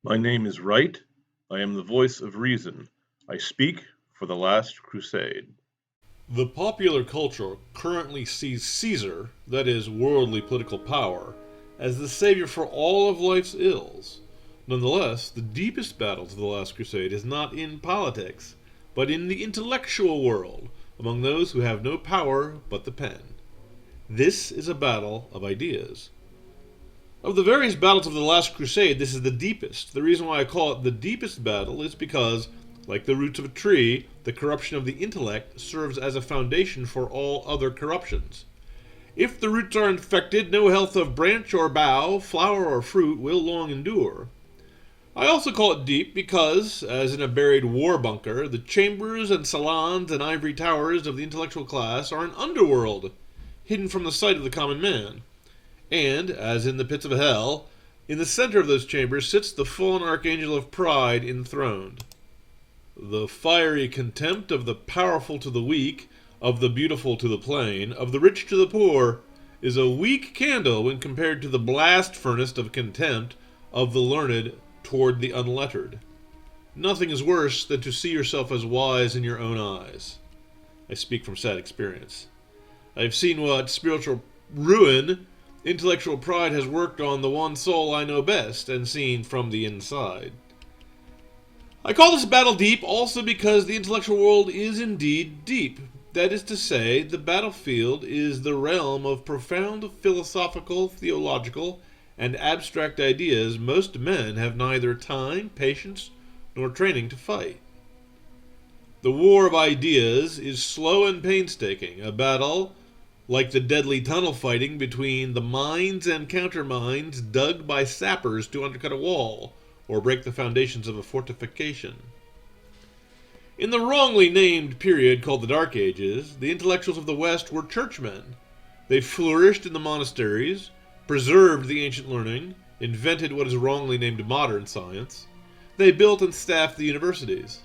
My name is Wright. I am the voice of reason. I speak for the Last Crusade. The popular culture currently sees Caesar, that is, worldly political power, as the savior for all of life's ills. Nonetheless, the deepest battle to the Last Crusade is not in politics, but in the intellectual world, among those who have no power but the pen. This is a battle of ideas. Of the various battles of the Last Crusade, this is the deepest. The reason why I call it the deepest battle is because, like the roots of a tree, the corruption of the intellect serves as a foundation for all other corruptions. If the roots are infected, no health of branch or bough, flower or fruit will long endure. I also call it deep because, as in a buried war bunker, the chambers and salons and ivory towers of the intellectual class are an underworld, hidden from the sight of the common man. And, as in the pits of hell, in the center of those chambers sits the fallen archangel of pride enthroned. The fiery contempt of the powerful to the weak, of the beautiful to the plain, of the rich to the poor, is a weak candle when compared to the blast furnace of contempt of the learned toward the unlettered. Nothing is worse than to see yourself as wise in your own eyes. I speak from sad experience. I have seen what spiritual ruin intellectual pride has worked on the one soul I know best, and seen from the inside. I call this battle deep also because the intellectual world is indeed deep. That is to say, the battlefield is the realm of profound philosophical, theological, and abstract ideas most men have neither time, patience, nor training to fight. The war of ideas is slow and painstaking, a battle like the deadly tunnel fighting between the mines and countermines dug by sappers to undercut a wall or break the foundations of a fortification. In the wrongly named period called the Dark Ages, the intellectuals of the West were churchmen. They flourished in the monasteries, preserved the ancient learning, invented what is wrongly named modern science. They built and staffed the universities.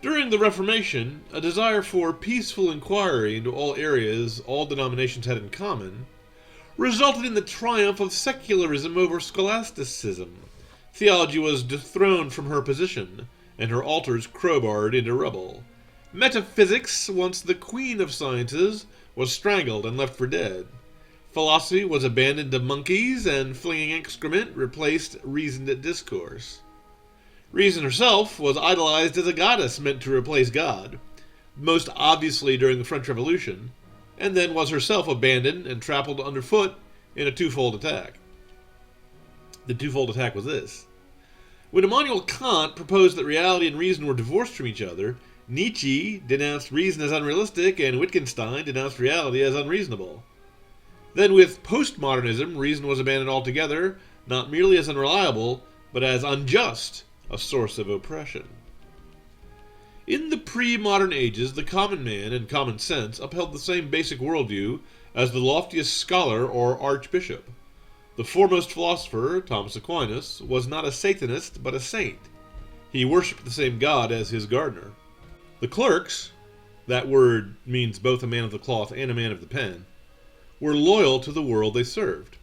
During the Reformation, a desire for peaceful inquiry into all areas all denominations had in common resulted in the triumph of secularism over scholasticism. Theology was dethroned from her position, and her altars crowbarred into rubble. Metaphysics, once the queen of sciences, was strangled and left for dead. Philosophy was abandoned to monkeys, and flinging excrement replaced reasoned discourse. Reason herself was idolized as a goddess meant to replace God, most obviously during the French Revolution, and then was herself abandoned and trampled underfoot in a twofold attack. The twofold attack was this. When Immanuel Kant proposed that reality and reason were divorced from each other, Nietzsche denounced reason as unrealistic, and Wittgenstein denounced reality as unreasonable. Then with postmodernism, reason was abandoned altogether, not merely as unreliable, but as unjust, a source of oppression. In the pre-modern ages, the common man and common sense upheld the same basic worldview as the loftiest scholar or archbishop. The foremost philosopher, Thomas Aquinas, was not a Satanist, but a saint. He worshipped the same God as his gardener. The clerks, that word means both a man of the cloth and a man of the pen, were loyal to the world they served.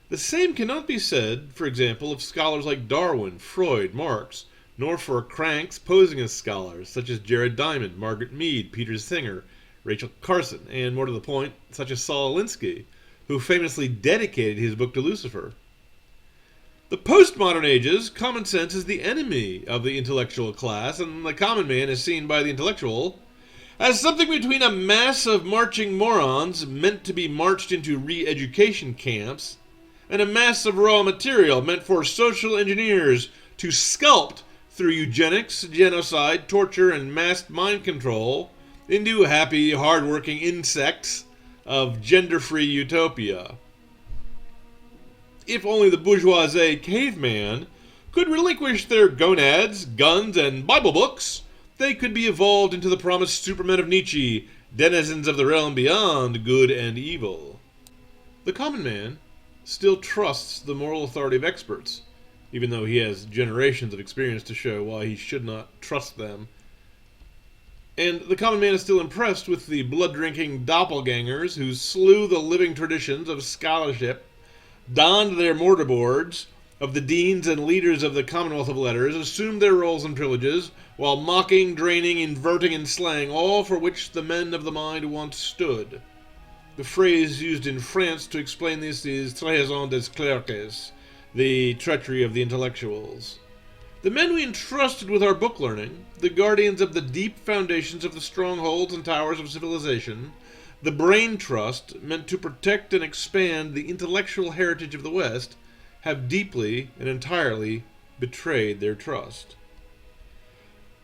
The same cannot be said, for example, of scholars like Darwin, Freud, Marx, nor for cranks posing as scholars, such as Jared Diamond, Margaret Mead, Peter Singer, Rachel Carson, and, more to the point, such as Saul Alinsky, who famously dedicated his book to Lucifer. The postmodern ages, common sense is the enemy of the intellectual class, and the common man is seen by the intellectual as something between a mass of marching morons meant to be marched into re-education camps and a mass of raw material meant for social engineers to sculpt through eugenics, genocide, torture, and mass mind control into happy, hard-working insects of gender-free utopia. If only the bourgeoisie caveman could relinquish their gonads, guns, and Bible books, they could be evolved into the promised supermen of Nietzsche, denizens of the realm beyond good and evil. The common man still trusts the moral authority of experts, even though he has generations of experience to show why he should not trust them. And the common man is still impressed with the blood-drinking doppelgangers who slew the living traditions of scholarship, donned their mortarboards, of the deans and leaders of the Commonwealth of Letters assumed their roles and privileges, while mocking, draining, inverting, and slaying all for which the men of the mind once stood. The phrase used in France to explain this is Treason des Clerks, the treachery of the intellectuals. The men we entrusted with our book learning, the guardians of the deep foundations of the strongholds and towers of civilization, the brain trust meant to protect and expand the intellectual heritage of the West, have deeply and entirely betrayed their trust.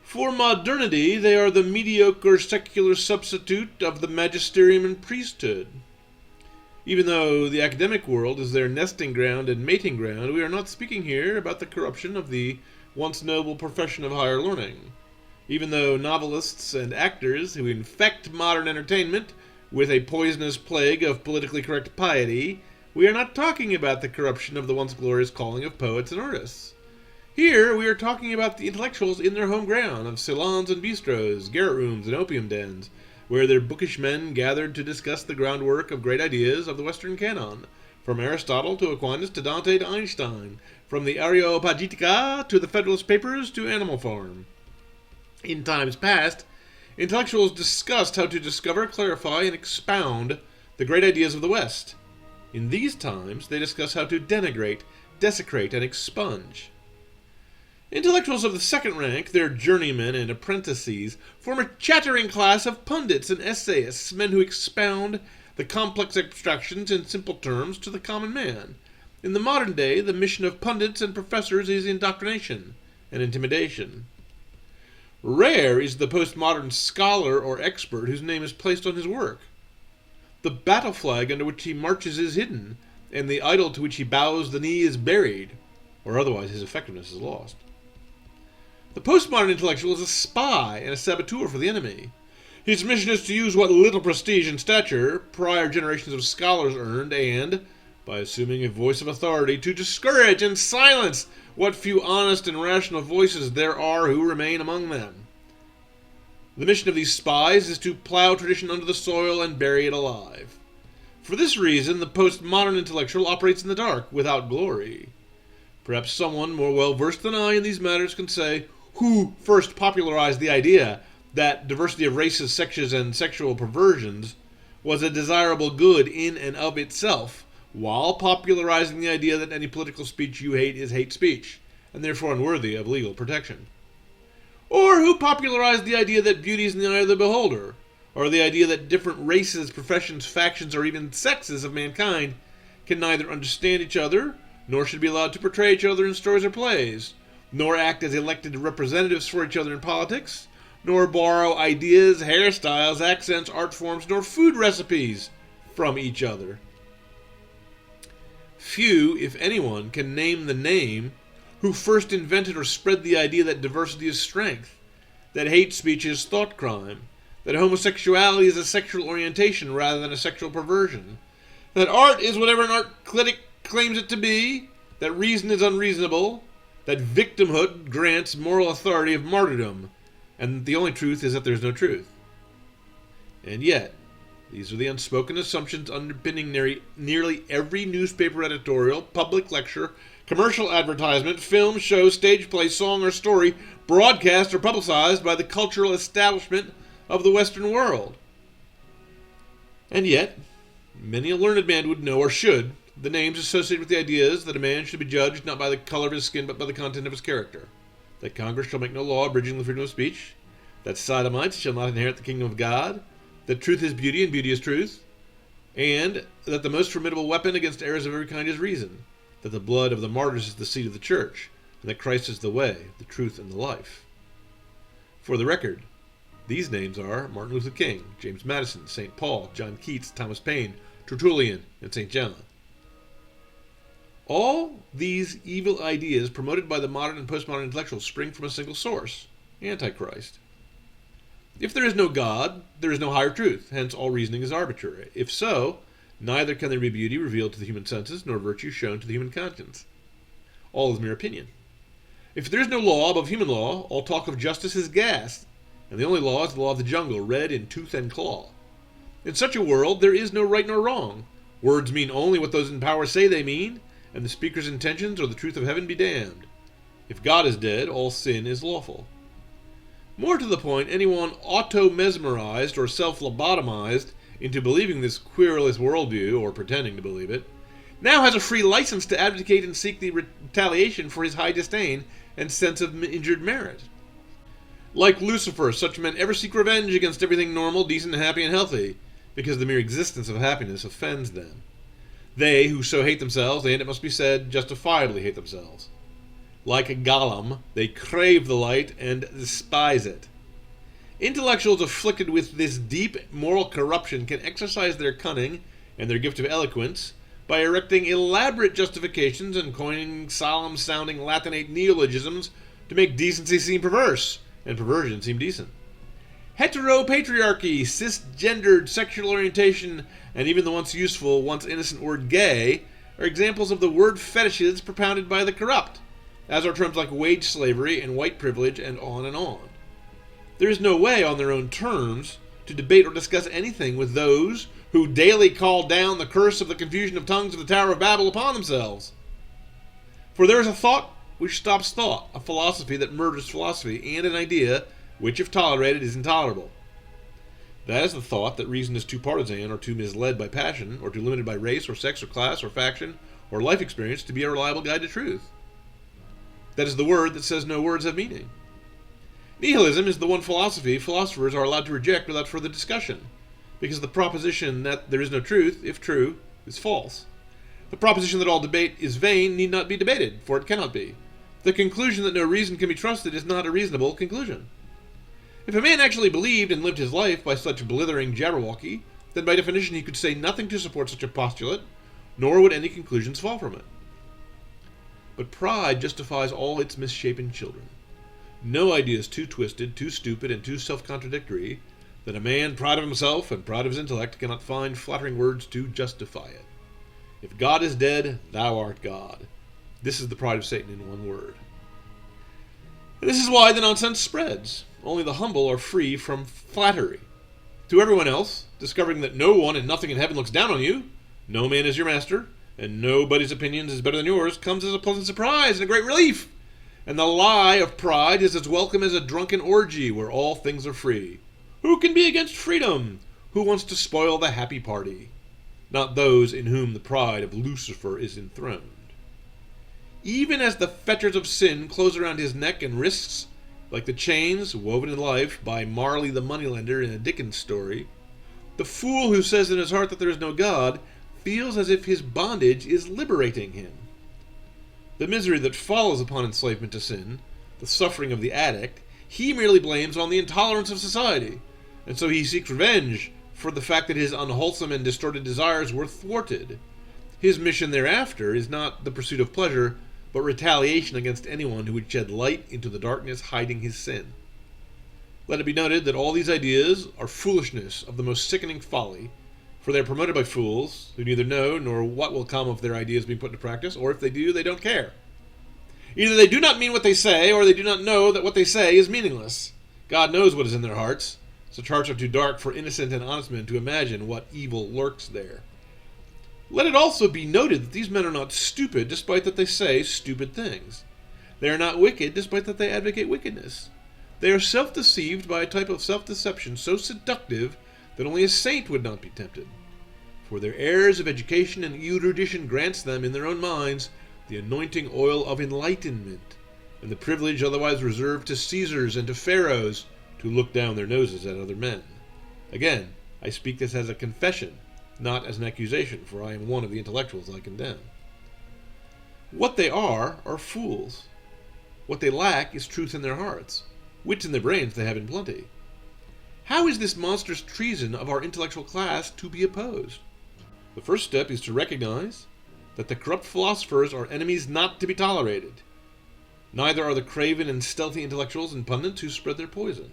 For modernity, they are the mediocre secular substitute of the magisterium and priesthood. Even though the academic world is their nesting ground and mating ground, we are not speaking here about the corruption of the once noble profession of higher learning. Even though novelists and actors who infect modern entertainment with a poisonous plague of politically correct piety, we are not talking about the corruption of the once glorious calling of poets and artists. Here we are talking about the intellectuals in their home ground of salons and bistros, garret rooms and opium dens, where their bookish men gathered to discuss the groundwork of great ideas of the Western canon, from Aristotle to Aquinas to Dante to Einstein, from the Areopagitica to the Federalist Papers to Animal Farm. In times past, intellectuals discussed how to discover, clarify, and expound the great ideas of the West. In these times, they discuss how to denigrate, desecrate, and expunge. Intellectuals of the second rank, their journeymen and apprentices, form a chattering class of pundits and essayists, men who expound the complex abstractions in simple terms to the common man. In the modern day, the mission of pundits and professors is indoctrination and intimidation. Rare is the postmodern scholar or expert whose name is placed on his work. The battle flag under which he marches is hidden, and the idol to which he bows the knee is buried, or otherwise his effectiveness is lost. The postmodern intellectual is a spy and a saboteur for the enemy. His mission is to use what little prestige and stature prior generations of scholars earned and, by assuming a voice of authority, to discourage and silence what few honest and rational voices there are who remain among them. The mission of these spies is to plow tradition under the soil and bury it alive. For this reason, the postmodern intellectual operates in the dark, without glory. Perhaps someone more well-versed than I in these matters can say, who first popularized the idea that diversity of races, sexes, and sexual perversions was a desirable good in and of itself, while popularizing the idea that any political speech you hate is hate speech, and therefore unworthy of legal protection. Or who popularized the idea that beauty is in the eye of the beholder, or the idea that different races, professions, factions, or even sexes of mankind can neither understand each other, nor should be allowed to portray each other in stories or plays, nor act as elected representatives for each other in politics, nor borrow ideas, hairstyles, accents, art forms, nor food recipes from each other. Few, if anyone, can name the name who first invented or spread the idea that diversity is strength, that hate speech is thought crime, that homosexuality is a sexual orientation rather than a sexual perversion, that art is whatever an art critic claims it to be, that reason is unreasonable, that victimhood grants moral authority of martyrdom, and the only truth is that there is no truth. And yet, these are the unspoken assumptions underpinning nearly every newspaper editorial, public lecture, commercial advertisement, film, show, stage play, song, or story broadcast or publicized by the cultural establishment of the Western world. And yet, many a learned man would know, or should, the names associated with the ideas that a man should be judged not by the color of his skin but by the content of his character, that Congress shall make no law abridging the freedom of speech, that sodomites shall not inherit the kingdom of God, that truth is beauty and beauty is truth, and that the most formidable weapon against errors of every kind is reason, that the blood of the martyrs is the seed of the church, and that Christ is the way, the truth, and the life. For the record, these names are Martin Luther King, James Madison, St. Paul, John Keats, Thomas Paine, Tertullian, and St. John. All these evil ideas promoted by the modern and postmodern intellectuals spring from a single source, Antichrist. If there is no God, there is no higher truth, hence all reasoning is arbitrary. If so, neither can there be beauty revealed to the human senses, nor virtue shown to the human conscience. All is mere opinion. If there is no law above human law, all talk of justice is gas, and the only law is the law of the jungle, read in tooth and claw. In such a world, there is no right nor wrong. Words mean only what those in power say they mean, and the speaker's intentions or the truth of heaven be damned. If God is dead, all sin is lawful. More to the point, anyone auto-mesmerized or self-lobotomized into believing this querulous worldview, or pretending to believe it, now has a free license to advocate and seek the retaliation for his high disdain and sense of injured merit. Like Lucifer, such men ever seek revenge against everything normal, decent, happy, and healthy, because the mere existence of happiness offends them. They, who so hate themselves, and it must be said, justifiably hate themselves. Like a golem, they crave the light and despise it. Intellectuals afflicted with this deep moral corruption can exercise their cunning and their gift of eloquence by erecting elaborate justifications and coining solemn-sounding Latinate neologisms to make decency seem perverse and perversion seem decent. Heteropatriarchy, cisgendered sexual orientation, and even the once useful, once innocent word gay are examples of the word fetishes propounded by the corrupt, as are terms like wage slavery and white privilege, and on and on. There is no way, on their own terms, to debate or discuss anything with those who daily call down the curse of the confusion of tongues of the Tower of Babel upon themselves. For there is a thought which stops thought, a philosophy that murders philosophy, and an idea which, if tolerated, is intolerable. That is the thought that reason is too partisan, or too misled by passion, or too limited by race, or sex, or class, or faction, or life experience to be a reliable guide to truth. That is the word that says no words have meaning. Nihilism is the one philosophy philosophers are allowed to reject without further discussion, because the proposition that there is no truth, if true, is false. The proposition that all debate is vain need not be debated, for it cannot be. The conclusion that no reason can be trusted is not a reasonable conclusion. If a man actually believed and lived his life by such blithering jabberwocky, then by definition he could say nothing to support such a postulate, nor would any conclusions fall from it. But pride justifies all its misshapen children. No idea is too twisted, too stupid, and too self-contradictory that a man proud of himself and proud of his intellect cannot find flattering words to justify it. If God is dead, thou art God. This is the pride of Satan in one word. And this is why the nonsense spreads. Only the humble are free from flattery. To everyone else, discovering that no one and nothing in heaven looks down on you, no man is your master, and nobody's opinions is better than yours, comes as a pleasant surprise and a great relief. And the lie of pride is as welcome as a drunken orgy where all things are free. Who can be against freedom? Who wants to spoil the happy party? Not those in whom the pride of Lucifer is enthroned. Even as the fetters of sin close around his neck and wrists, like the chains woven in life by Marley the moneylender in a Dickens story, the fool who says in his heart that there is no God feels as if his bondage is liberating him. The misery that follows upon enslavement to sin, the suffering of the addict, he merely blames on the intolerance of society, and so he seeks revenge for the fact that his unwholesome and distorted desires were thwarted. His mission thereafter is not the pursuit of pleasure, but retaliation against anyone who would shed light into the darkness hiding his sin. Let it be noted that all these ideas are foolishness of the most sickening folly, for they are promoted by fools who neither know nor what will come of their ideas being put into practice, or if they do, they don't care. Either they do not mean what they say, or they do not know that what they say is meaningless. God knows what is in their hearts. Such hearts are too dark for innocent and honest men to imagine what evil lurks there. Let it also be noted that these men are not stupid, despite that they say stupid things. They are not wicked, despite that they advocate wickedness. They are self-deceived by a type of self-deception so seductive that only a saint would not be tempted. For their heirs of education and erudition grants them, in their own minds, the anointing oil of enlightenment, and the privilege otherwise reserved to Caesars and to pharaohs to look down their noses at other men. Again, I speak this as a confession, not as an accusation, for I am one of the intellectuals I condemn. What they are fools. What they lack is truth in their hearts. Wits in their brains they have in plenty. How is this monstrous treason of our intellectual class to be opposed? The first step is to recognize that the corrupt philosophers are enemies not to be tolerated. Neither are the craven and stealthy intellectuals and pundits who spread their poison.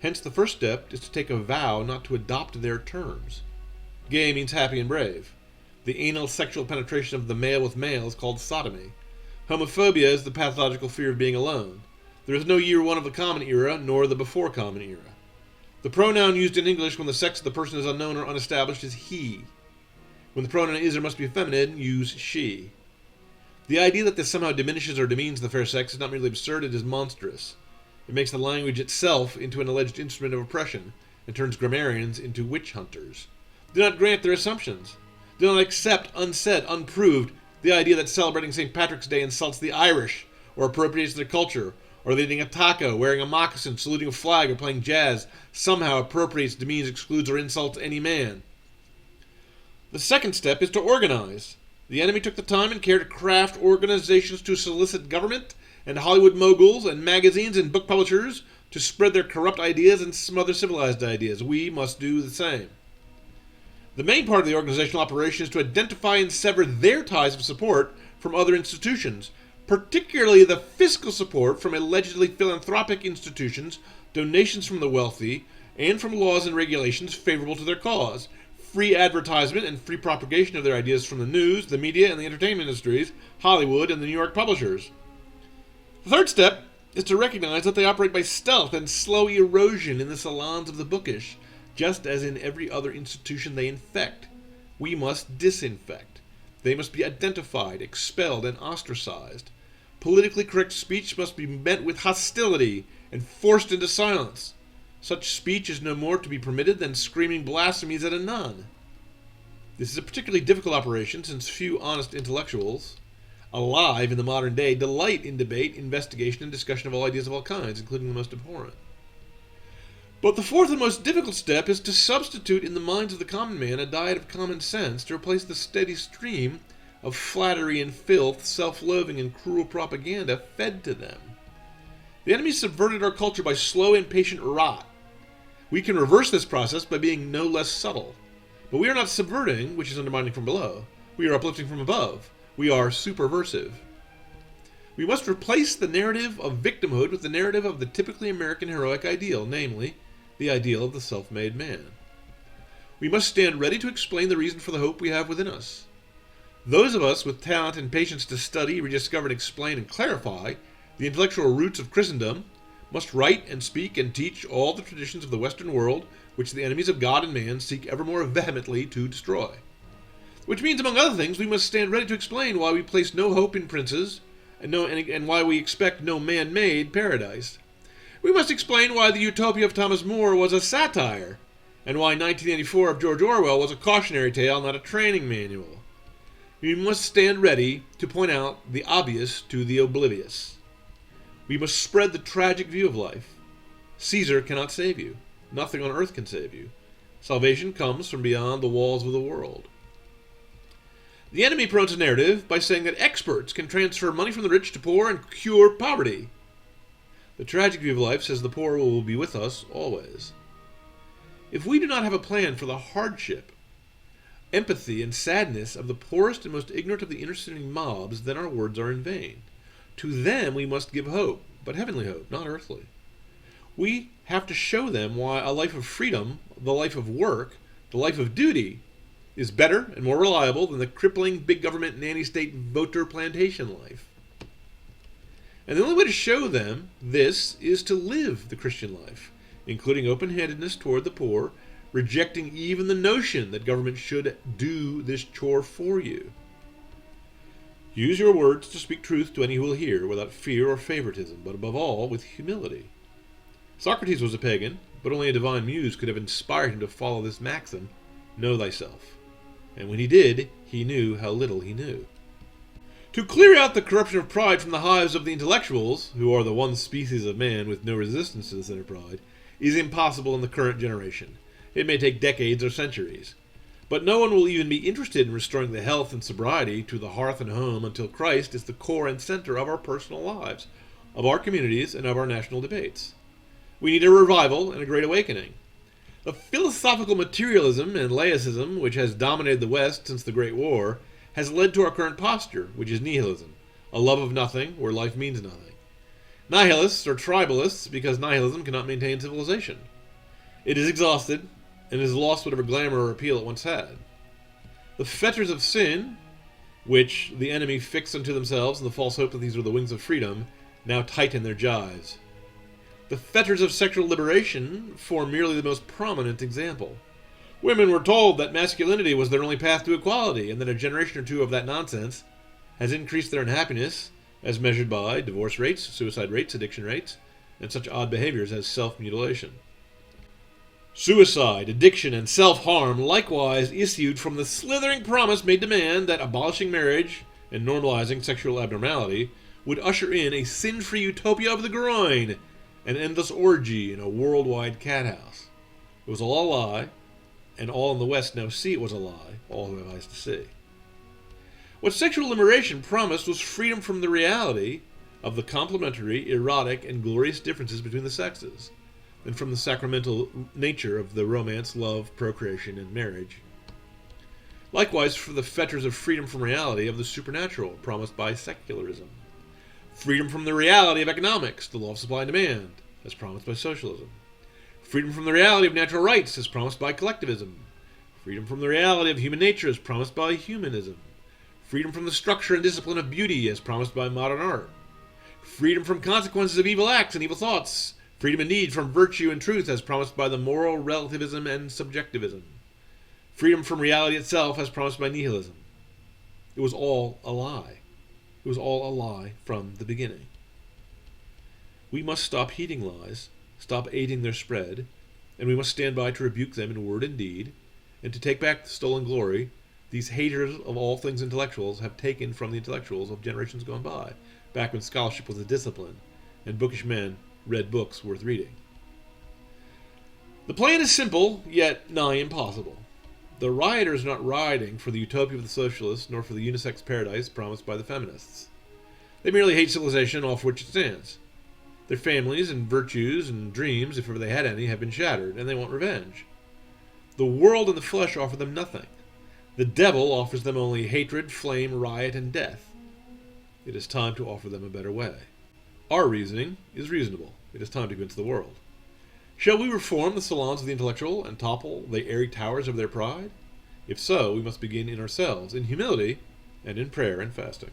Hence the first step is to take a vow not to adopt their terms. Gay means happy and brave. The anal sexual penetration of the male with male is called sodomy. Homophobia is the pathological fear of being alone. There is no year one of the common era, nor the before common era. The pronoun used in English when the sex of the person is unknown or unestablished is he. When the pronoun is or must be feminine, use she. The idea that this somehow diminishes or demeans the fair sex is not merely absurd, it is monstrous. It makes the language itself into an alleged instrument of oppression, and turns grammarians into witch hunters. Do not grant their assumptions. Do not accept, unsaid, unproved, the idea that celebrating St. Patrick's Day insults the Irish, or appropriates their culture, or that eating a taco, wearing a moccasin, saluting a flag, or playing jazz somehow appropriates, demeans, excludes, or insults any man. The second step is to organize. The enemy took the time and care to craft organizations to solicit government and Hollywood moguls and magazines and book publishers to spread their corrupt ideas and smother civilized ideas. We must do the same. The main part of the organizational operation is to identify and sever their ties of support from other institutions, particularly the fiscal support from allegedly philanthropic institutions, donations from the wealthy, and from laws and regulations favorable to their cause, free advertisement and free propagation of their ideas from the news, the media, and the entertainment industries, Hollywood, and the New York publishers. The third step is to recognize that they operate by stealth and slow erosion in the salons of the bookish, just as in every other institution they infect. We must disinfect. They must be identified, expelled, and ostracized. Politically correct speech must be met with hostility and forced into silence. Such speech is no more to be permitted than screaming blasphemies at a nun. This is a particularly difficult operation, since few honest intellectuals alive in the modern day delight in debate, investigation, and discussion of all ideas of all kinds, including the most abhorrent. But the fourth and most difficult step is to substitute in the minds of the common man a diet of common sense to replace the steady stream of flattery and filth, self-loathing, and cruel propaganda fed to them. The enemy subverted our culture by slow, impatient rot. We can reverse this process by being no less subtle. But we are not subverting, which is undermining from below. We are uplifting from above. We are superversive. We must replace the narrative of victimhood with the narrative of the typically American heroic ideal, namely, the ideal of the self-made man. We must stand ready to explain the reason for the hope we have within us. Those of us with talent and patience to study, rediscover, and explain and clarify the intellectual roots of Christendom must write and speak and teach all the traditions of the Western world which the enemies of God and man seek ever more vehemently to destroy. Which means, among other things, we must stand ready to explain why we place no hope in princes and why we expect no man-made paradise. We must explain why the Utopia of Thomas More was a satire, and why 1984 of George Orwell was a cautionary tale, not a training manual. We must stand ready to point out the obvious to the oblivious. We must spread the tragic view of life. Caesar cannot save you. Nothing on earth can save you. Salvation comes from beyond the walls of the world. The enemy promotes a narrative by saying that experts can transfer money from the rich to poor and cure poverty. The tragic view of life says the poor will be with us always. If we do not have a plan for the hardship, empathy, and sadness of the poorest and most ignorant of the inner-city mobs, then our words are in vain. To them we must give hope, but heavenly hope, not earthly. We have to show them why a life of freedom, the life of work, the life of duty, is better and more reliable than the crippling big government nanny-state voter plantation life. And the only way to show them this is to live the Christian life, including open-handedness toward the poor, rejecting even the notion that government should do this chore for you. Use your words to speak truth to any who will hear, without fear or favoritism, but above all, with humility. Socrates was a pagan, but only a divine muse could have inspired him to follow this maxim, know thyself. And when he did, he knew how little he knew. To clear out the corruption of pride from the hives of the intellectuals, who are the one species of man with no resistance to this inner pride, is impossible in the current generation. It may take decades or centuries. But no one will even be interested in restoring the health and sobriety to the hearth and home until Christ is the core and center of our personal lives, of our communities, and of our national debates. We need a revival and a great awakening. The philosophical materialism and laicism which has dominated the West since the Great War has led to our current posture, which is nihilism, a love of nothing where life means nothing. Nihilists are tribalists because nihilism cannot maintain civilization. It is exhausted and has lost whatever glamour or appeal it once had. The fetters of sin, which the enemy fixed unto themselves in the false hope that these were the wings of freedom, now tighten their gyves. The fetters of sexual liberation form merely the most prominent example. Women were told that masculinity was their only path to equality, and that a generation or two of that nonsense has increased their unhappiness, as measured by divorce rates, suicide rates, addiction rates, and such odd behaviors as self-mutilation. Suicide, addiction, and self-harm likewise issued from the slithering promise made to man that abolishing marriage and normalizing sexual abnormality would usher in a sin-free utopia of the groin, an endless orgy in a worldwide cat house. It was all a lie, and all in the West now see it was a lie, all who have eyes to see. What sexual liberation promised was freedom from the reality of the complementary, erotic, and glorious differences between the sexes, and from the sacramental nature of the romance, love, procreation, and marriage. Likewise, for the fetters of freedom from reality of the supernatural promised by secularism. Freedom from the reality of economics, the law of supply and demand, as promised by socialism. Freedom from the reality of natural rights, as promised by collectivism. Freedom from the reality of human nature, as promised by humanism. Freedom from the structure and discipline of beauty, as promised by modern art. Freedom from consequences of evil acts and evil thoughts. Freedom indeed from virtue and truth, as promised by the moral relativism and subjectivism. Freedom from reality itself, as promised by nihilism. It was all a lie. It was all a lie from the beginning. We must stop heeding lies, stop aiding their spread, and we must stand by to rebuke them in word and deed, and to take back the stolen glory these haters of all things intellectuals have taken from the intellectuals of generations gone by, back when scholarship was a discipline, and bookish men read books worth reading. The plan is simple, yet nigh impossible. The rioters are not rioting for the utopia of the socialists, nor for the unisex paradise promised by the feminists. They merely hate civilization, all for which it stands. Their families and virtues and dreams, if ever they had any, have been shattered, and they want revenge. The world and the flesh offer them nothing. The devil offers them only hatred, flame, riot, and death. It is time to offer them a better way. Our reasoning is reasonable. It is time to convince the world. Shall we reform the salons of the intellectual and topple the airy towers of their pride? If so, we must begin in ourselves, in humility, and in prayer and fasting.